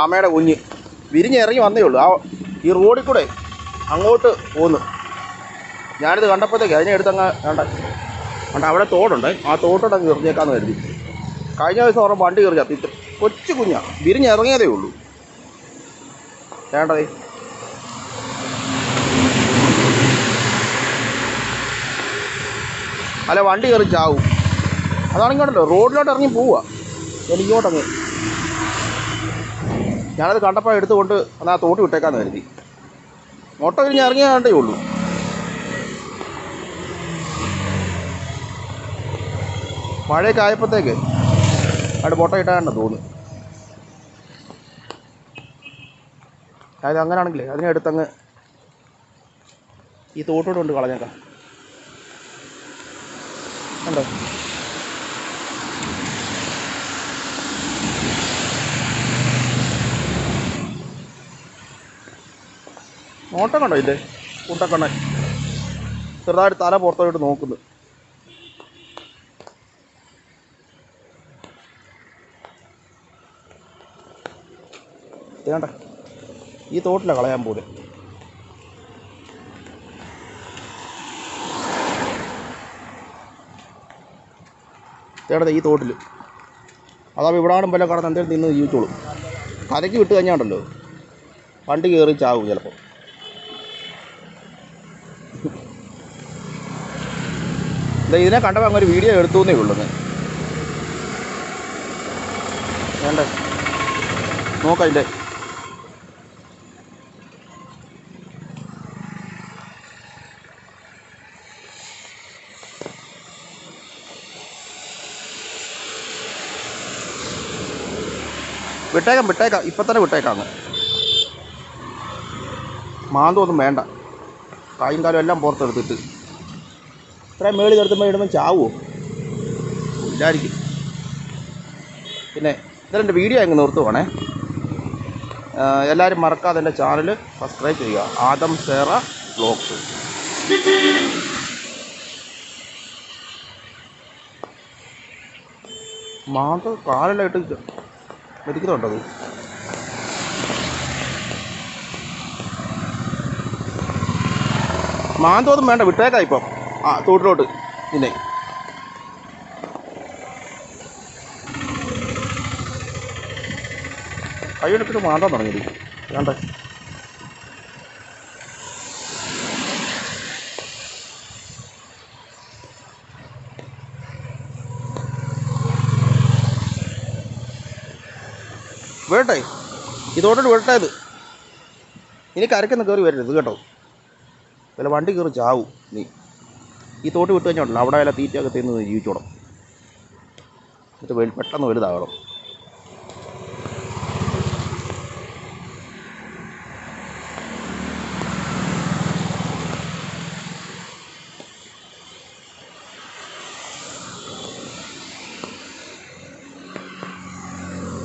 ആമയുടെ കുഞ്ഞ് വിരിഞ്ഞിറങ്ങി വന്നേ ഉള്ളൂ. ഈ റോഡിൽ കൂടെ അങ്ങോട്ട് പോന്നു. ഞാനിത് കണ്ടപ്പോഴത്തേക്ക് അതിനെ എടുത്തങ്ങ് വേണ്ട അവിടെ തോടുണ്ട്. ആ തോട്ടോട്ടങ്ങ് എറിഞ്ഞേക്കാന്ന് കരുതി. കഴിഞ്ഞ ദിവസം ഓരോ വണ്ടി കയറി ചത്തി. കൊച്ചു കുഞ്ഞാ, വിരിഞ്ഞിറങ്ങിയതേ ഉള്ളൂ. വേണ്ടതേ അല്ല, വണ്ടി കയറി ചാവും. അതാണിങ്ങോട്ടല്ലോ റോഡിലോട്ട് ഇറങ്ങി പോവുക. എനിക്കോട്ടങ്ങ് ഞാനത് കണ്ടപ്പോൾ എടുത്തുകൊണ്ട് എന്നാൽ തോട്ടി വിട്ടേക്കാന്ന് കരുതി. മുട്ട വിരിഞ്ഞ് ഇറങ്ങിയാണ്ടേ ഉള്ളൂ. മഴയൊക്കെ ആയപ്പോഴത്തേക്ക് അവിടെ മുട്ട ഇട്ടാണെന്ന് തോന്നുന്നു. അതായത് അങ്ങനെയാണെങ്കിലേ അതിനെ എടുത്തങ്ങ് ഈ തോട്ടോട് കൊണ്ട് കളഞ്ഞേക്കാം. കണ്ടോ, നോട്ടം കണ്ടോ ഇതിൻ്റെ കുണ്ടക്കണ്ണ ചെറുതായിട്ട് തല പുറത്തോട്ട് നോക്കുന്നു. വേണ്ട, ഈ തോട്ടിലാണ് കളയാൻ പോലെ. തേടത്തെ ഈ തോട്ടിൽ അതാവുമ്പോൾ ഇവിടെ ആടും വല്ല കടന്ന് എന്തെങ്കിലും നിന്ന് ജീവിച്ചോളും. കരയ്ക്ക് വിട്ട് കഴിഞ്ഞാണ്ടല്ലോ വണ്ടി കയറി ചാവും ചിലപ്പോൾ. ഇതിനെ കണ്ടപ്പോൾ അങ്ങൊരു വീഡിയോ എടുത്തുവെന്നേ ഉള്ളൂ. വേണ്ട, നോക്കാം അതിൻ്റെ വിട്ടേക്കാം ഇപ്പം തന്നെ വിട്ടേക്കാന്ന്. മാന്തമൊന്നും വേണ്ട. കായും കാലും എല്ലാം പുറത്തെടുത്തിട്ട് ഇത്രയും മേളിൽ നിർത്തുമ്പോൾ ഇടുമ്പോൾ ചാവുമോ? ഇല്ലായിരിക്കും. പിന്നെ ഇതിലെൻ്റെ വീഡിയോ അങ്ങ് നിർത്തുവാണേ. എല്ലാവരും മറക്കാതെ എൻ്റെ ചാനൽ സബ്സ്ക്രൈബ് ചെയ്യുക. ആദം സേറ വ്ലോഗ്സ്. മാന്ത കാലെല്ലാം ഇട്ട് മെതിക്കുന്നുണ്ടത്. മാന്തോന്നും വേണ്ട, വിട്ടേക്കാം ഇപ്പം. തോട്ടിലോട്ട് പിന്നെ കൈയെടുത്തിട്ട് മാന്താൻ തുടങ്ങിയത്. വേണ്ട, വേട്ടെ ഇതോട്ടോട്ട് വിട്ടത്. ഇനി കരക്കൊന്നും കയറി വരരുത് കേട്ടോ. വല്ല വണ്ടി കയറി ചാവും. നീ ഈ തോട്ട് വിട്ട് കഴിഞ്ഞാൽ അവിടെ വല്ല തീറ്റയൊക്കെ തിന്ന് ജീവിച്ചോണം. എന്നിട്ട് പെട്ടെന്ന് വലുതാകണം.